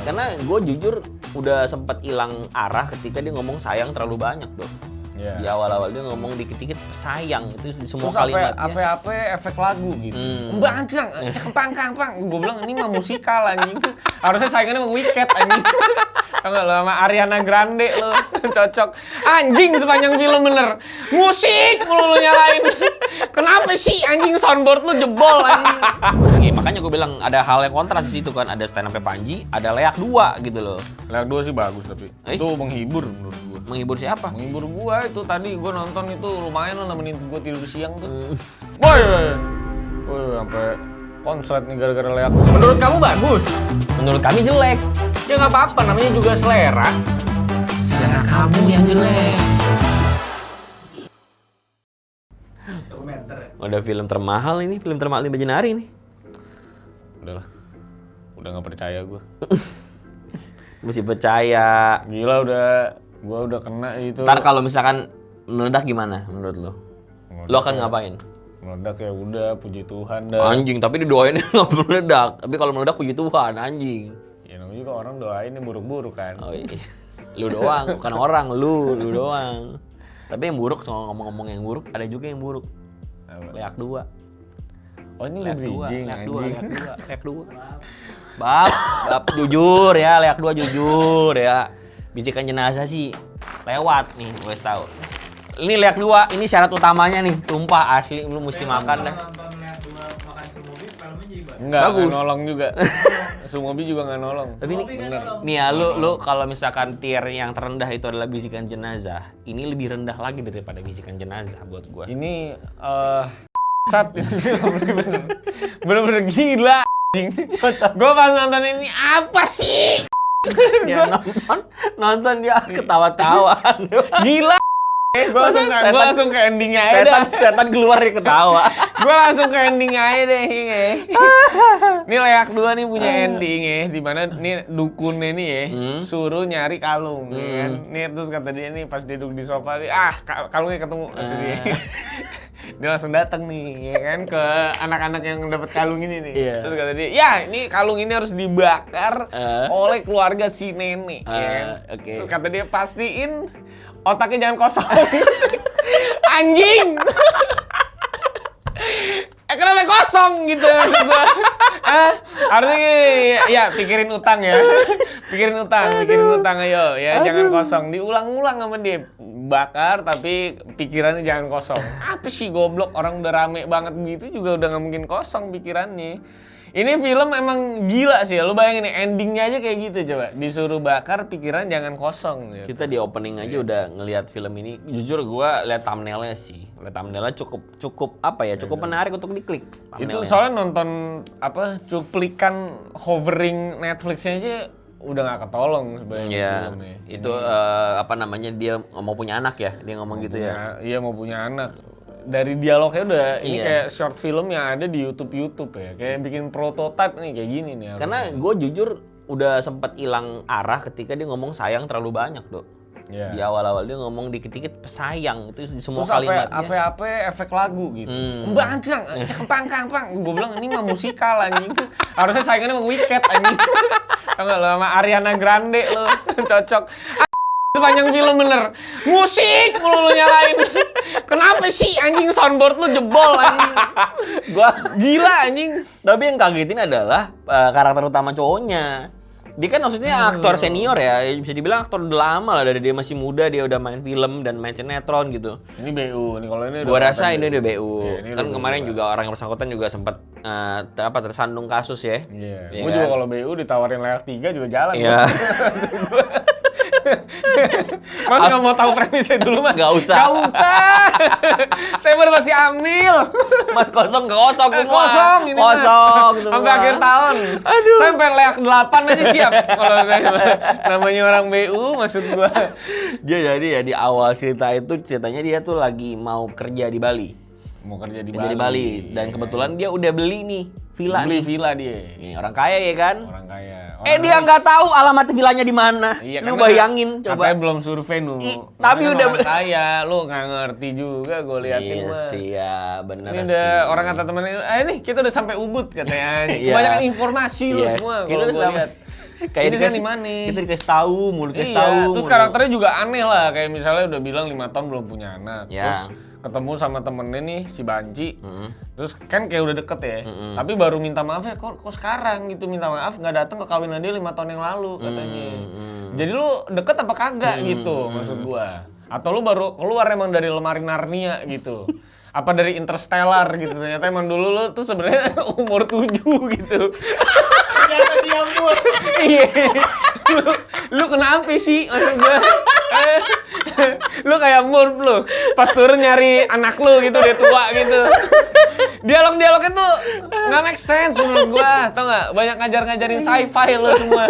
Karena gue jujur udah sempet hilang arah ketika dia ngomong sayang terlalu banyak dong. Yeah. Di awal-awal dia ngomong dikit-dikit sayang itu di semua terus kalimatnya. apa efek lagu gitu. Bangcang, cekempang. Gue bilang ini mah musikal anjing. Harusnya saingannya sama Wicked anjing. Tau gak lo sama Ariana Grande lo cocok. Anjing sepanjang film bener. Musik mulu lu nyalain. Kenapa sih anjing soundboard lu jebol anjing. Ya, makanya gue bilang ada hal yang kontras di situ kan, ada stand up Panji, ada Leak 2 gitu loh. Leak 2 sih bagus tapi itu menghibur menurut gue. Menghibur siapa? Menghibur gue itu tadi gue nonton itu lumayan lah nemenin gue tidur siang tuh. Woi, sampai konslet nih gara-gara Leak. Menurut kamu bagus? Menurut kami jelek. Ya nggak apa-apa, namanya juga selera. Selera kamu yang jelek. Dokumenter ya? Udah film termahal ini, film termahal di Bajanari nih. Udahlah, udah nggak percaya gue. Mesti percaya. Gila gue udah kena itu. Ntar kalau misalkan meledak gimana menurut lo? Lo akan ngapain? Meledak ya udah, puji Tuhan dah. Anjing, tapi didoainnya nggak meledak. Tapi kalau meledak puji Tuhan, anjing. Ya namanya juga orang doain yang buruk-buruk kan. Oh iya. Lu doang, bukan orang, lu doang. Tapi yang buruk, soal ngomong-ngomong yang buruk, ada juga yang buruk. Leak 2. Oh ini lu bridging anjing. Leak 2. Bab jujur ya, Leak 2 jujur ya. Bisikan jenazah sih lewat nih, gue tahu. Ini Leak 2, ini syarat utamanya nih, sumpah asli lu mesti makan dah. Nonton Leak 2 makan Sumobi, filmnya jadi bagus. Enggak Bagus. nolong juga. Sumobi juga nggak nolong. Tapi ini bener. nih ya, lu kalau misalkan tier yang terendah itu adalah bisikan jenazah, ini lebih rendah lagi daripada bisikan jenazah buat gua. Ini sat bener-bener gila anjing. Gue pas nonton ini apa sih? Dia nonton dia ketawa-tawa. Gila. Gue langsung ke endingnya aja dah. Setan keluar dia ketawa. Gue langsung ke endingnya aja deh. Ini Leak 2 nih punya ending ya, dimana nih dukunnya nih ya suruh nyari kalung ya kan. Nih terus kata dia nih pas dia duduk di sofa nih, kalungnya ketemu kata dia. Dia langsung datang nih ya kan ke anak-anak yang dapat kalung ini nih. Iya. Terus kata dia, "Ya, ini kalung ini harus dibakar oleh keluarga si nenek." Ya kan. Oke. Terus kata dia, "Pastiin otaknya jangan kosong." Anjing. Kenapa kosong gitu maksud gua. Harusnya gini, ya pikirin utang ya. Pikirin utang ayo ya, jangan kosong. Diulang-ulang sama dia. Bakar tapi pikirannya jangan kosong. Apa sih goblok, orang udah rame banget gitu juga udah nggak mungkin kosong pikirannya. Ini film emang gila sih ya, lu bayangin nih endingnya aja kayak gitu coba. Disuruh bakar pikiran jangan kosong gitu. Kita di opening aja udah ngelihat film ini. Jujur gua lihat thumbnailnya sih. Lihat thumbnailnya cukup apa ya? Cukup menarik untuk diklik. Itu soalnya nonton cuplikan hovering Netflix-nya aja udah nggak ketolong sebenarnya Iya. filmnya. Itu apa namanya, dia mau punya anak ya? Dia ngomong gitu ya. Iya mau punya anak. Dari dialognya udah ini Iya. kayak short film yang ada di YouTube ya. Kayak bikin prototype nih kayak gini nih. Karena gue jujur udah sempet hilang arah ketika dia ngomong sayang terlalu banyak, Dok. Iya. Di awal-awal dia ngomong dikit-dikit sayang, itu di semua Terus kalimatnya. apa efek lagu gitu. Bangcang, cekempang. Gue bilang ini mah musikal anjing. Harusnya saingannya sama Wicked anjing. Tau gak lo sama Ariana Grande lo cocok. Sepanjang film bener. Musik mulu lu nyalain. Kenapa sih anjing soundboard lu jebol anjing. Gua Gila anjing. tapi yang kagetin adalah karakter utama cowoknya. Dia kan maksudnya aktor senior ya, bisa dibilang aktor udah lama lah, dari dia masih muda dia udah main film dan main sinetron gitu. Ini BU nih kalau ini. Gua rasa ini udah BU. Iya, ini Kan udah kemarin juga orang yang bersangkutan juga sempat tersandung kasus ya. Iya. Iya Gue kan? juga kalau BU ditawarin Leak 3 juga jalan. Iya. Mas nggak mau tahu premisnya dulu mas? Nggak usah. Nggak usah. Saya baru masih ambil. Mas kosong semua. Kosong ini Kosong mah. semua. Sampai akhir tahun. Aduh. Sampai Leak 8 aja siap. Kalau saya namanya orang BU maksud gua. Dia jadi ya di awal ceritanya dia tuh lagi mau kerja di Bali. Mau kerja di Kerja di Bali dan kebetulan dia udah beli nih villa beli nih. villa dia. Nih, orang kaya ya kan? Orang kaya. Dia nggak tahu alamat villanya di mana. Iya, Lu karena bayangin coba. Katanya belum survei nu. Tapi Makanya udah orang kaya, lu nggak ngerti juga gue liatin Iya mah. sih ya, bener Ini sih. udah orang kata temennya, nih kita udah sampai Ubud katanya. Iya. Kebanyakan informasi lu Iya, semua kita kalau udah gue sampai- lihat. ini sih animane. Kita dikasih tahu, mulu dikasih Iya, tahu. terus mulu. karakternya juga aneh lah, kayak misalnya udah bilang 5 tahun belum punya anak. Ya. Terus ketemu sama temennya nih si Banci. Terus kan kayak udah deket ya. Tapi baru minta maaf ya, kok sekarang gitu minta maaf nggak datang ke kawinan dia 5 tahun yang lalu katanya. Jadi lu deket apa kagak gitu maksud gua. Atau lu baru keluar emang dari lemari Narnia gitu. Apa dari Interstellar gitu. Ternyata emang dulu lu tuh sebenarnya umur 7 gitu. Ternyata dia umur. Iya. Lu kenapa sih maksud gua? Lu kayak Murph lu. Pas turun nyari anak lu gitu, dia tua gitu. Dialog-dialognya tuh nggak make sense menurut gua, tau nggak? Banyak ngajarin sci-fi lo semua,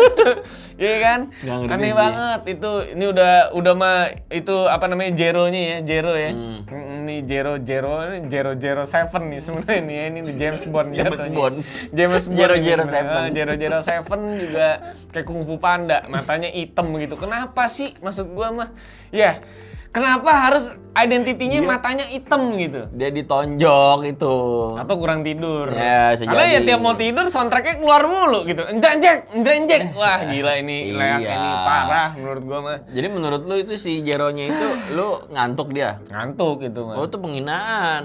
iya kan? Nggak ngerti Aneh sih. banget itu. Ini udah mah itu apa namanya Jero-nya ya, Jero ya. Ini Jero 007 nih sebenarnya nih ya. Ini James Bond James jatuhnya. Bond. James Bond. 007. 007 juga kayak Kung Fu Panda, matanya hitam gitu. Kenapa sih? Maksud gua mah, ya. Kenapa harus identitinya matanya hitam gitu? Dia ditonjok itu. Atau kurang tidur. Ya, bisa Karena ya jadi. tiap mau tidur soundtracknya keluar mulu gitu. Njek. Wah, gila ini leak Iya. ini parah menurut gua mah. Jadi menurut lu itu si Jeronya itu lu ngantuk dia? Ngantuk gitu mah. Oh, itu penghinaan.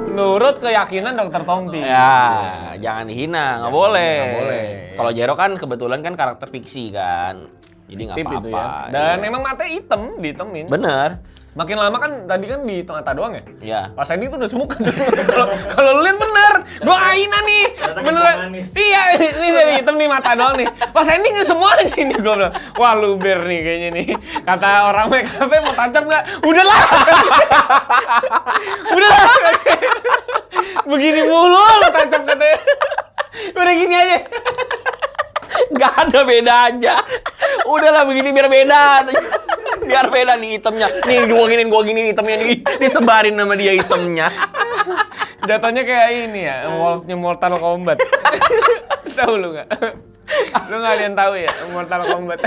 Menurut keyakinan Dr. Tompi. Ya, jangan dihina, nggak boleh. nggak boleh. Kalau Jero kan kebetulan kan karakter fiksi kan. Jadi nggak Tip itu apa-apa. ya. Dan iya. emang matanya hitam, dihitemin. Bener. Makin lama kan tadi kan di mata doang ya? Iya. Pas ini tuh udah semuk kan. Kalau lu lihat bener, doain nih. Ternyata Beneran. kencang manis. Iya, ini dari hitam nih mata doang nih. Pas ending semua aja nih gua bilang. Wah, luber nih kayaknya nih. Kata orang MKP mau tancap enggak? Udahlah. Udahlah. Begini mulu lu tancap katanya. Udah gini aja. Nggak ada beda aja. Udahlah begini biar beda. Biar beda nih hitamnya. Nih gua gini hitamnya nih. Disebarin sama dia hitamnya. Jatuhnya kayak ini ya, Wolf-nya Mortal Kombat. Tahu lu nggak? Lu nggak ada yang tahu ya Mortal Kombat?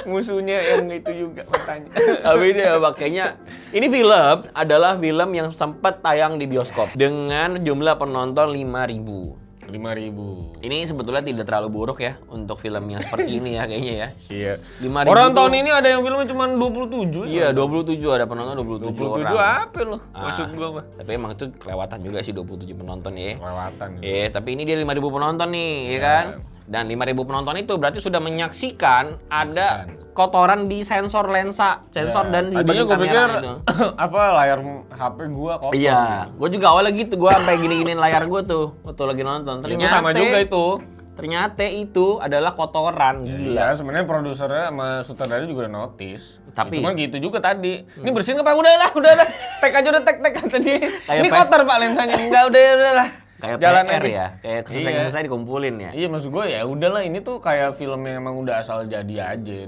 Musuhnya yang itu juga matanya. Tapi dia makanya ini film adalah film yang sempat tayang di bioskop dengan jumlah penonton 5.000. 5.000. Ini sebetulnya tidak terlalu buruk ya untuk film yang seperti ini ya kayaknya ya. Iya. 5.000 Orang tuh- tahun ini ada yang filmnya cuma 27. Iya, 27 ada penonton 27 27 orang. apa lu? Maksud gua mah. Tapi emang itu kelewatan juga sih 27 penonton ya. Kelewatan. Tapi ini dia 5.000 penonton nih, ya kan? Dan 5.000 penonton itu berarti sudah menyaksikan ada kotoran di sensor lensa, sensor dan di Tadinya bagian gua pikir kamera itu. apa layar HP gua kotor. Iya, gue juga awalnya gitu, gue sampai gini-giniin layar gue tuh waktu lagi nonton. Itu sama juga itu. Ternyata itu adalah kotoran, gila. Iya, sebenarnya produsernya sama sutradara juga udah notice. Tapi- cuman gitu juga tadi. Ini bersihin apa? Udahlah. Tek aja udah tek kata dia. Kayak Ini kotor Pak lensanya. Udahlah. Kayak Jalan PR aja. ya, kayak selesai dikumpulin ya. Iya, maksud gue ya udahlah, ini tuh kayak film yang emang udah asal jadi aja.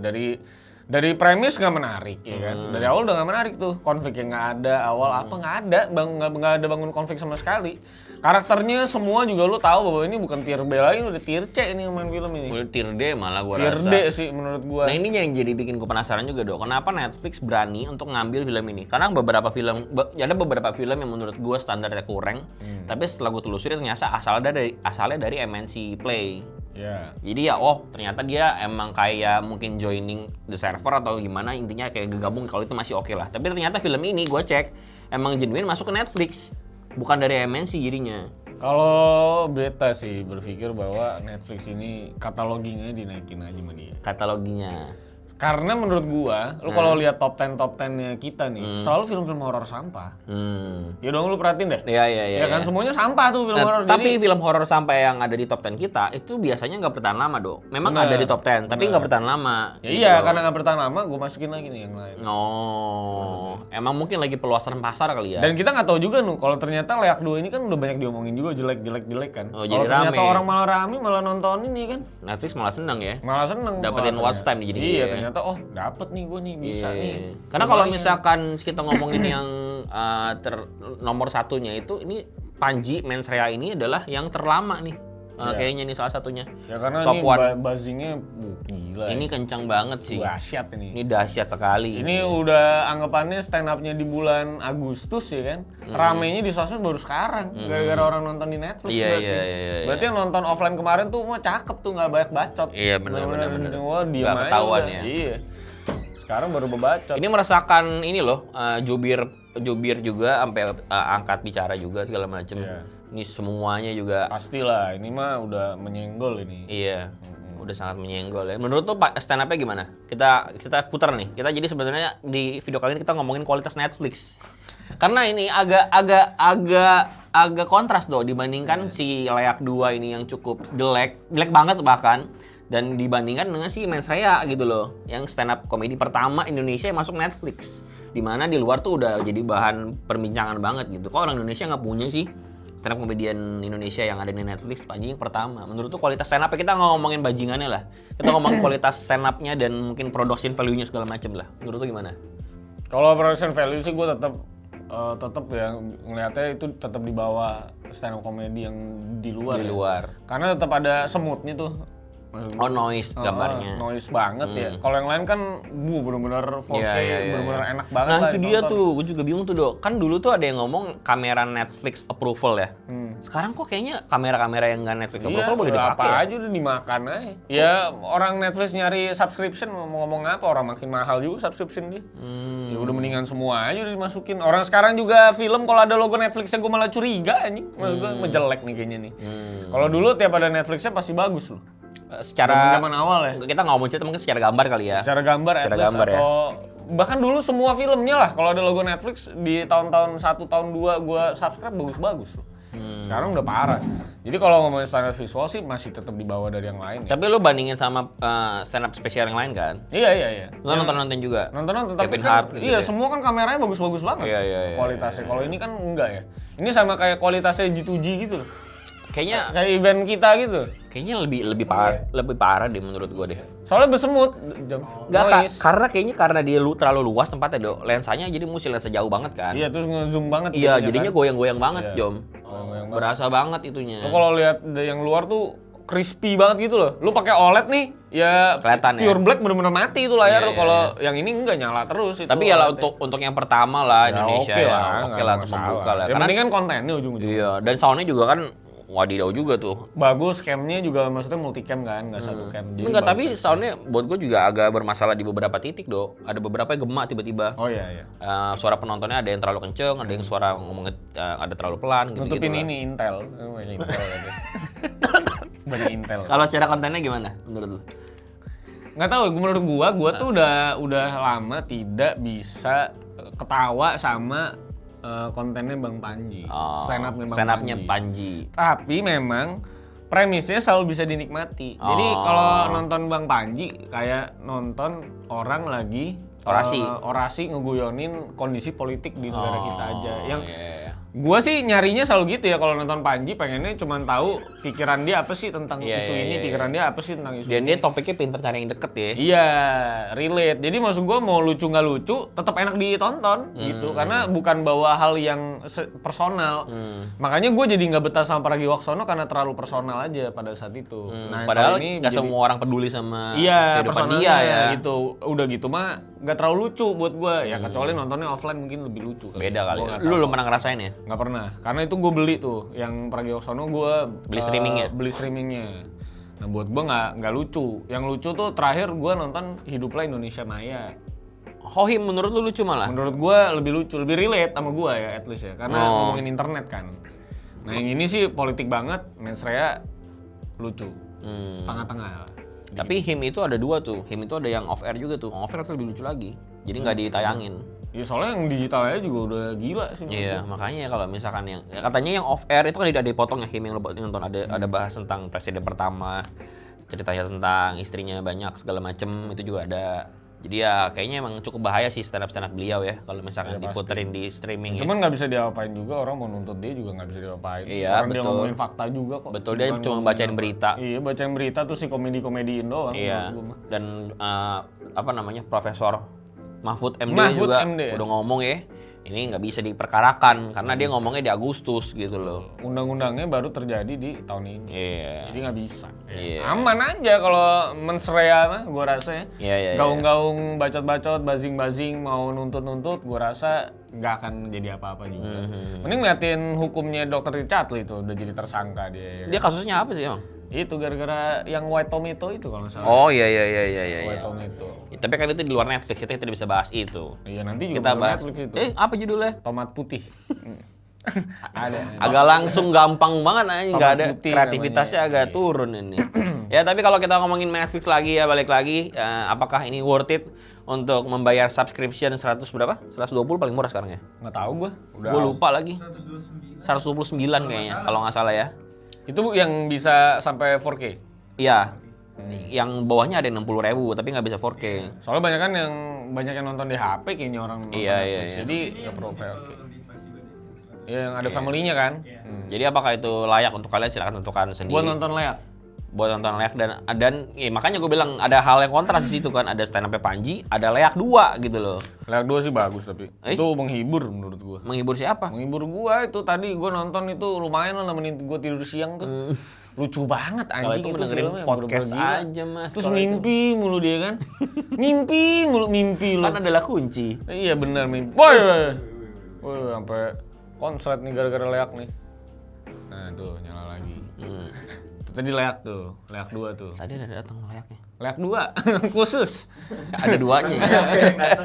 Dari premis nggak menarik ya kan. Dari awal udah nggak menarik tuh. Konflik yang nggak ada, awal apa nggak ada, nggak ada bangun konflik sama sekali. Karakternya semua juga lu tahu bahwa ini bukan tier B lagi, udah tier C ini yang main film ini. Udah tier D malah gue Tier rasa. D sih menurut gua. Nah ini yang jadi bikin gue penasaran juga dok, kenapa Netflix berani untuk ngambil film ini? Karena beberapa film, ada beberapa film yang menurut gue standarnya kurang, tapi setelah gue telusuri ternyata asalnya dari MNC Play. Ya. Jadi ya, ternyata dia emang kayak mungkin joining the server atau gimana, intinya kayak gabung, kalau itu masih oke lah. Tapi ternyata film ini gue cek emang genuine masuk ke Netflix, bukan dari MNC jadinya. Kalau beta sih berpikir bahwa Netflix ini katalogingnya dinaikin aja sama dia. Kataloginya. Karena menurut gua, lu kalau lihat top 10-nya kita nih, selalu film-film horor sampah. Ya dong, lu perhatiin deh. Iya. Ya kan semuanya sampah tuh film horor. Tapi Jadi film horor sampai yang ada di top 10 kita itu biasanya nggak bertahan lama dok. Memang Bener, ada di top 10, tapi nggak bertahan lama. ya iya, karena nggak bertahan lama, gua masukin lagi nih yang lain. Emang mungkin lagi peluasan pasar kali ya. Dan kita nggak tahu juga nih, kalau ternyata Leak 2 ini kan udah banyak diomongin juga jelek kan. Oh, jadi Kalau ternyata rame. orang malah rame, malah nonton ini kan. Netflix malah seneng ya. Malah seneng. Dapetin Wah, watch time jadi Iya, ya. ternyata dapet nih gue nih, bisa Iya. nih. Karena kalau Lumayan. misalkan kita ngomongin yang nomor satunya itu, ini Panji Mens Rea ini adalah yang terlama nih. kayaknya nih salah satunya. Ya karena Top ini one. buzzing-nya gila. Ini kencang banget sih. dahsyat ini. Ini dahsyat sekali. Ini udah anggapannya stand up-nya di bulan Agustus ya kan. Ramenya di sosmed baru sekarang. Gara-gara orang nonton di Netflix Iya, berarti. iya. Berarti yang nonton offline kemarin tuh mah cakep tuh, nggak banyak bacot. Iya, benar. Wah, diem Nggak aja ketahuan udah. ya. Iya. Sekarang baru bebacot. Ini merasakan ini loh, jubir juga sampai angkat bicara juga segala macem. Iya. Ini semuanya juga Pastilah, ini mah udah menyenggol ini. iya. Udah sangat menyenggol ya. Menurut tuh Pak stand up-nya gimana? Kita putar nih. Kita jadi sebenarnya di video kali ini kita ngomongin kualitas Netflix. Karena ini agak kontras dong dibandingkan si Layak 2 ini yang cukup jelek banget bahkan, dan dibandingkan dengan si Men Saya gitu loh, yang stand up komedi pertama Indonesia yang masuk Netflix. Dimana di luar tuh udah jadi bahan perbincangan banget gitu. Kok orang Indonesia nggak punya sih stand up komedian Indonesia yang ada di Netflix, Panji yang pertama. Menurut tuh kualitas stand up kita nggak ngomongin bajingannya lah. Kita ngomongin kualitas stand up-nya dan mungkin production value-nya segala macem lah. Menurut tuh gimana? Kalau production value sih gue tetap ya ngelihatnya itu tetap di bawah stand up comedy yang di luar. Di ya. luar. Karena tetap ada semutnya tuh. Maksud Oh, gua. noise gambarnya. Noise banget ya. Kalau yang lain kan bener-bener 4K, Iya. bener-bener enak banget Nah lah itu dia ditonton. tuh, gue juga bingung tuh Dok. Kan dulu tuh ada yang ngomong kamera Netflix approval ya. Sekarang kok kayaknya kamera-kamera yang nggak Netflix Iya, approval boleh udah dipakai apa ya? aja udah dimakan aja. Ya orang Netflix nyari subscription mau ngomong apa, orang makin mahal juga subscription dia. Ya udah mendingan semua aja udah dimasukin. Orang sekarang juga film kalau ada logo Netflixnya gue malah curiga anjing. Maksud gue menjelek nih kayaknya nih. Kalau dulu tiap ada Netflixnya pasti bagus loh. Secara Zaman awal ya. kita nggak ngomong cerita mungkin secara gambar kali ya. Secara gambar, Secara at least, gambar ya. atau bahkan dulu semua filmnya lah kalau ada logo Netflix di tahun-tahun 1 tahun 2 gue subscribe bagus-bagus loh. Sekarang udah parah. Jadi kalau ngomongin standar visual sih masih tetap di bawah dari yang lain ya. Tapi lu bandingin sama stand up spesial yang lain kan? Iya. Lu nonton juga? Nonton tapi Kevin kan Hart gitu iya ya? semua kan kameranya bagus-bagus banget. Iya, kualitasnya. Kalau ini kan enggak ya. Ini sama kayak kualitasnya G2G gitu loh. Kayaknya Kayak event kita gitu. lebih parah deh menurut gua deh. Soalnya bersemut. Nggak, Noise. karena dia terlalu luas tempatnya Dok. Lensanya jadi mesti lensa jauh banget kan? Iya, terus nge-zoom banget Iya, gitu ya jadinya kan. goyang-goyang banget, Iya. Jom. Goyang-goyang banget. Berasa banget itunya. Lu kalau lihat yang luar tuh crispy banget gitu loh. Lu pakai OLED nih, ya Kelihatan ya? pure black bener-bener mati itu layar Iya, lu. Kalau yang ini enggak nyala terus itu. Tapi ya lah OLED-nya. untuk yang pertama lah Ya, Indonesia oke ya. lah, Oke nggak lah untuk masalah. membuka lah. Yang Karena penting kan kontennya ujung-ujungnya. iya, dan soundnya juga kan wadidaw juga tuh. Bagus, camnya juga maksudnya multicam kan, nggak satu cam. Jadi Enggak, bagus. tapi soundnya buat gue juga agak bermasalah di beberapa titik Dok. Ada beberapa yang gemak tiba-tiba. Oh iya. Suara penontonnya ada yang terlalu kenceng, ada yang suara ngomongnya ada terlalu pelan gitu. Nutupin ini Intel. Banyak Intel gitu. Banyak Intel. Kalau secara kontennya gimana menurut lu? Nggak tahu, menurut gua tuh udah lama tidak bisa ketawa sama kontennya Bang Panji. Stand up-nya Panji. Tapi memang premisnya selalu bisa dinikmati. Jadi kalau nonton Bang Panji kayak nonton orang lagi orasi ngeguyonin kondisi politik di negara kita aja. Yang gua sih nyarinya selalu gitu ya kalau nonton Panji, pengennya cuma tahu pikiran dia apa sih tentang isu ini, pikiran dia apa sih tentang isu Dan ini. dia topiknya pinter cari yang deket ya. Iya, relate. Jadi maksud gua mau lucu nggak lucu, tetap enak ditonton gitu. Karena bukan bawa hal yang personal. Makanya gue jadi nggak betah sama Pragiwaksono karena terlalu personal aja pada saat itu. Nah, Padahal kalau ini nggak semua orang peduli sama iya, kehidupan personalnya dia ya. gitu. Udah gitu mah nggak terlalu lucu buat gua. Ya kecuali nontonnya offline mungkin lebih lucu. Beda kali. Gua nggak Lu tahu. belum pernah ngerasain ya? Nggak pernah. Karena itu gue beli tuh. Yang Pragiwaksono gue Beli streamingnya? Beli streamingnya. Nah buat gue nggak lucu. Yang lucu tuh terakhir gue nonton Hiduplah Indonesia Maya. Hohim menurut lu lucu malah? Menurut gue lebih lucu, lebih relate sama gue ya at least ya. Karena ngomongin internet kan. Nah yang ini sih politik banget. Mensrea lucu. Tengah-tengah lah. Tapi Him itu ada dua tuh. Him itu ada yang off air juga tuh. Off air tuh lebih lucu lagi. Jadi nggak ditayangin. Ya soalnya yang digitalnya juga udah gila sih. menurut Iya, gua. makanya kalau misalkan yang katanya yang off air itu kan ada dipotong ya Him yang lo nonton ada bahas tentang presiden pertama, ceritanya tentang istrinya banyak segala macem itu juga ada. Jadi ya kayaknya emang cukup bahaya sih stand up beliau ya kalau misalkan Ya, diputerin di streaming ya. Cuman nggak bisa diapain juga, orang mau nuntut dia juga nggak bisa diapain. Iya, Karena dia betul. ngomongin fakta juga kok. Betul, dia Bukan cuma ngomongin bacain apa. berita. Iya, bacain berita tuh si komedi-komediin doang. Iya. menurut gua mah. Dan apa namanya Profesor Mahfud MD Mahfud juga MD, ya? udah ngomong ya. ini nggak bisa diperkarakan karena dia ngomongnya di Agustus gitu loh. Undang-undangnya baru terjadi di tahun ini. Iya. Jadi nggak bisa. Iya. Aman aja kalau mensrea mah gue rasa ya. Iya. Gaung-gaung, bacot-bacot, bazing-bazing, mau nuntut-nuntut, gue rasa nggak akan jadi apa-apa juga. Mending liatin hukumnya Dr. Richard Lee itu udah jadi tersangka dia. Dia kasusnya apa sih emang? Itu gara-gara yang White Tomato itu kalau nggak salah. Oh iya. White Tomato. Ya, tapi kan itu di luar Netflix, kita tidak bisa bahas itu. Iya nanti juga Kita masuk bahas. Netflix itu. Apa judulnya? Tomat putih. Ada. Agak langsung gampang banget aja, nggak ada putih kreativitasnya namanya. agak turun ini. Ya tapi kalau kita ngomongin Netflix lagi ya balik lagi, apakah ini worth it untuk membayar subscription 100 berapa? 120 paling murah sekarang ya? Nggak tahu gue. Udah. Gue lupa lagi. 129 kayaknya kalau nggak salah ya. Itu yang bisa sampai 4K. Iya. Yang bawahnya ada 60.000 tapi nggak bisa 4K. Soalnya banyak yang nonton di HP kayaknya orang nonton Iya, Netflix. iya. Jadi nggak perlu 4K. Ya yang ada family-nya kan. Jadi apakah itu layak untuk kalian, silakan tentukan sendiri. Buat nonton layak. Buat nonton Leak dan ya, makanya gue bilang ada hal yang kontras di situ kan, ada stand up Panji, ada Leak 2 gitu loh. Layak 2 sih bagus tapi. Itu menghibur menurut gua. Menghibur siapa? Menghibur gua itu tadi gua nonton itu lumayan lah nemenin gua tidur siang tuh. Lucu banget Kalau anjing itu dengerin filmnya, podcast bener-bener gila. aja mas. Terus kalau mimpi mulu dia kan. mimpi itu. lu. Kan adalah kunci. Iya benar mimpi. Woi. Sampai konslet nih gara-gara Leak nih. Nah, tuh nyala lagi. Itu tadi Leak tuh, Leak 2 tuh. Tadi ada datang Leaknya. Leak 2 khusus. Ada duanya.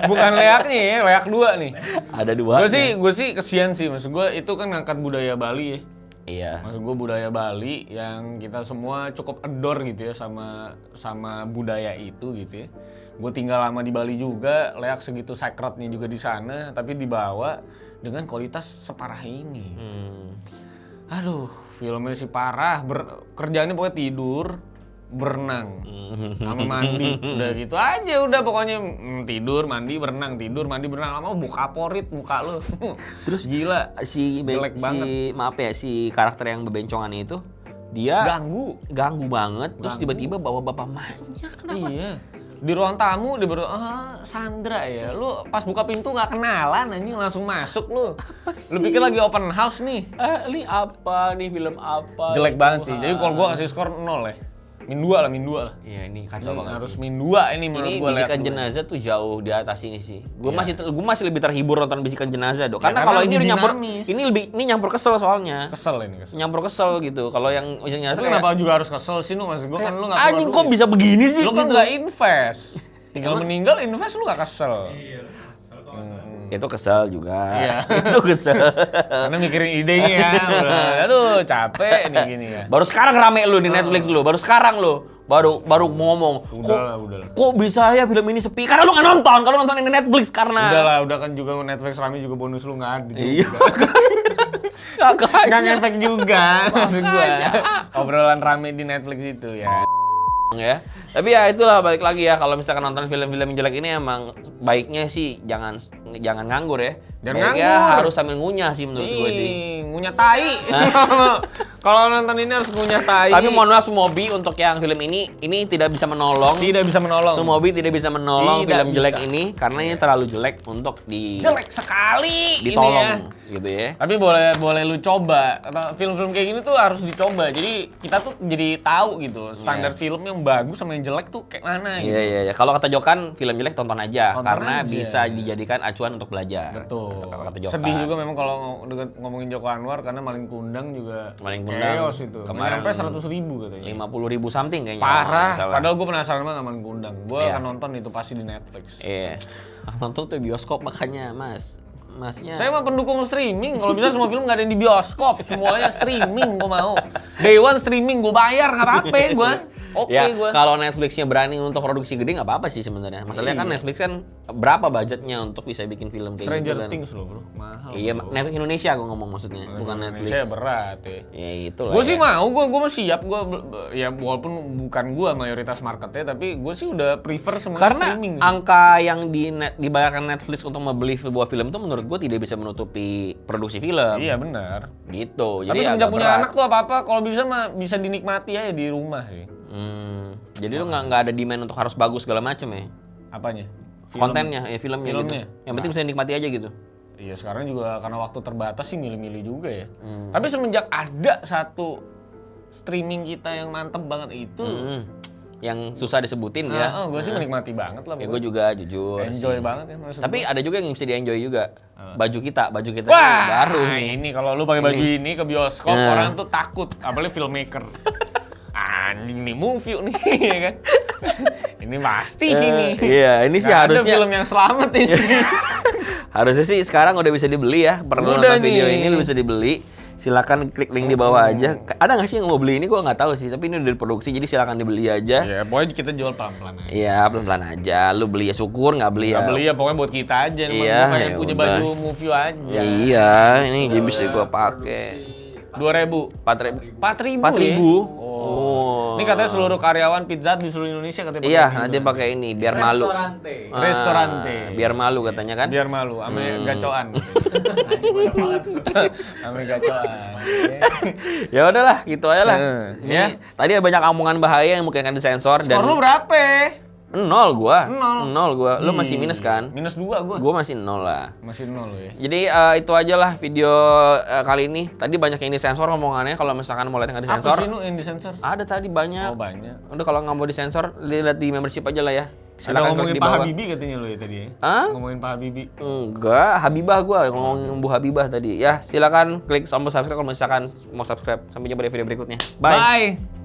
Bukan Leaknya ya, Leak 2 nih. Ada dua. Gue sih kesian sih, maksud gue itu kan ngangkat budaya Bali ya. Iya. Maksud gue budaya Bali yang kita semua cukup adore gitu ya sama budaya itu gitu ya. Gue tinggal lama di Bali juga, Leak segitu sacrednya juga di sana, tapi dibawa dengan kualitas separah ini. Aduh, filmnya sih parah. Kerjaannya pokoknya tidur, berenang, sama mandi. Udah gitu aja, udah pokoknya tidur, mandi, berenang, tidur, mandi, berenang. Lama buka porit muka lu. Terus gila. Jelek banget. Si karakter yang bebencongan itu dia ganggu banget. Terus tiba-tiba bawa bapak manja. Kenapa? Iya. Di ruang tamu dia baru Sandra ya. Lu pas buka pintu nggak kenalan anjing langsung masuk lu. Lu pikir lagi open house nih. Ini apa nih, film apa? Jelek banget sih. Jadi kalau gua kasih skor 0 ya. Min 2 lah. Iya, ini kacau banget Harus sih. min 2 ini menurut Ini gua. Bisikan Leak Jenazah tuh jauh di atas ini sih. Gue masih lebih terhibur nonton Bisikan Jenazah dong. Karena karena kalau ini lebih udah nyampur, dinamis. ini nyampur kesel soalnya. Kesel. Nyampur kesel gitu. Kalau yang Bisikan Jenazah Tapi kenapa juga harus kesel sih lu? Maksud gua kan lu nggak anjing kok bisa begini sih? Lu kan gitu. nggak invest. Tinggal meninggal invest lu nggak kesel. Itu kesel juga. Iya. Itu kesel. Karena mikirin idenya. Aduh capek nih gini ya. Baru sekarang rame lu di Netflix lu. Baru sekarang lu. Baru ngomong. Udahlah. Kok bisa ya film ini sepi? Karena lu nggak nonton. Kalau nonton ini Netflix karena. Udah kan juga Netflix rame juga bonus lu nggak ada. Iya. Nggak ngefek juga maksud gua. Obrolan rame di Netflix itu ya. Ya. Tapi ya itulah balik lagi ya, kalau misalkan nonton film-film yang jelek ini emang baiknya sih jangan nganggur ya. Jangan Baiknya nganggur. harus sambil ngunyah sih menurut gue sih. Ngunyah tai. Kalau nonton ini harus ngunyah tai. Tapi mohon maaf Sumobi untuk yang film ini tidak bisa menolong. Tidak bisa menolong. Sumobi tidak bisa menolong Tidak film jelek bisa. ini karena ini terlalu jelek untuk jelek sekali ditolong ini ya. gitu ya. Tapi boleh lu coba. Atau film-film kayak gini tuh harus dicoba. Jadi kita tuh jadi tahu gitu standar film yang bagus sama yang jelek tuh kayak mana gitu. Iya. Kalau kata Jokan film jelek tonton aja Tonton karena aja. bisa dijadikan acuan untuk belajar. Betul. Kata Jokan. Sedih juga memang kalau ngomongin Joko Anwar karena Maling Kundang juga Maling Kundang chaos itu. kemarin Sampai 100.000 katanya. 50.000 something kayaknya. Parah. kalau nggak salah. Padahal gue penasaran banget sama Maling Kundang. Gue Iya. akan nonton itu pasti di Netflix. Iya. Nonton tuh bioskop makanya Masnya. Saya mah pendukung streaming. Kalau bisa semua film nggak ada yang di bioskop, semuanya streaming gue mau. Day one streaming gue bayar nggak apa-apa gue. Oke ya, gue. kalau Netflixnya berani untuk produksi gede nggak apa-apa sih sebenarnya. Masalahnya kan Iya. Netflix kan berapa budgetnya untuk bisa bikin film kayak Stranger gitu kan. Things loh bro, mahal. Iya, bro. Netflix Indonesia gue ngomong maksudnya, bukan Netflix. Indonesia berat ya. Ya itulah. Gue sih ya. mau, gue mau siap, ya walaupun bukan gue mayoritas marketnya, tapi gue sih udah prefer semua Karena streaming. angka yang dibayarkan Netflix untuk membeli sebuah film itu menurut gue tidak bisa menutupi produksi film. Iya benar. Gitu. Tapi Jadi semenjak agak punya berat. anak tuh apa-apa kalau bisa mah bisa dinikmati aja di rumah sih. Jadi lu nggak ada demand untuk harus bagus segala macem ya? Apanya? Kontennya, ya filmnya. Filmnya? Gitu. Yang penting bisa dinikmati aja gitu. Iya sekarang juga karena waktu terbatas sih milih-milih juga ya. Tapi semenjak ada satu streaming kita yang mantep banget itu, Yang susah disebutin ya. gue sih menikmati banget lah. Ya gue juga jujur. enjoy sih. banget ya. maksud Tapi gua. ada juga yang bisa di-enjoy juga. Baju kita ini Wah, baru nih. ini kalau lu pakai baju ini ke bioskop Nah. orang tuh takut, apalagi filmmaker. Anjing nih movie nih ya kan. Ini pasti sini. Iya, ini sih Nggak harusnya ada film yang selamat ini. harusnya sih sekarang udah bisa dibeli ya. Pernah Udah nonton video nih. ini udah bisa dibeli. Silakan klik link di bawah aja. Ada nggak sih yang mau beli ini? Gua nggak tahu sih. Tapi ini udah diproduksi, jadi silakan dibeli aja. Ya, pokoknya kita jual pelan-pelan aja. Iya, pelan-pelan aja. Lu beli ya syukur, nggak beli Nggak ya. beli ya pokoknya buat kita aja. Emang Iya, gua pengen ya punya udah. baju movie aja. Iya, ini jadi bisa gua pakai. 2.000. 4.000. 4.000 4.000. ya? Oh. Ini katanya seluruh karyawan Pizza Hut di seluruh Indonesia katanya Iya, pakai nanti gini. pakai ini biar malu. Restorante. Restorante. Biar malu katanya kan. Biar malu, ame gacoan. Banyak banget. Ame gacoan. Ya udahlah, gitu aja lah. Ya. Ya. Tadi ada banyak omongan bahaya yang mungkin akan disensor dan Skor lu berapa? nol gua. Nol. Nol gua. Lu masih minus kan? Minus 2 gua. Gua masih nol lah. Masih 0 ya. Jadi itu aja lah video kali ini. Tadi banyak yang disensor omongannya. Kalau misalkan mau lihat yang Apa disensor, sih nu yang disensor? ada tadi banyak. Oh banyak. Udah kalau nggak mau disensor, lihat di membership aja lah ya. Ada Silakan klik ngomongin di Pak bawah. Habibie katanya lo ya tadi ya? Hah? Ngomongin Pak Habibie. Enggak, Habibah gua ngomongin Bu Habibah tadi. Ya, silakan klik tombol subscribe kalau misalkan mau subscribe. Sampai jumpa di video berikutnya. Bye. Bye.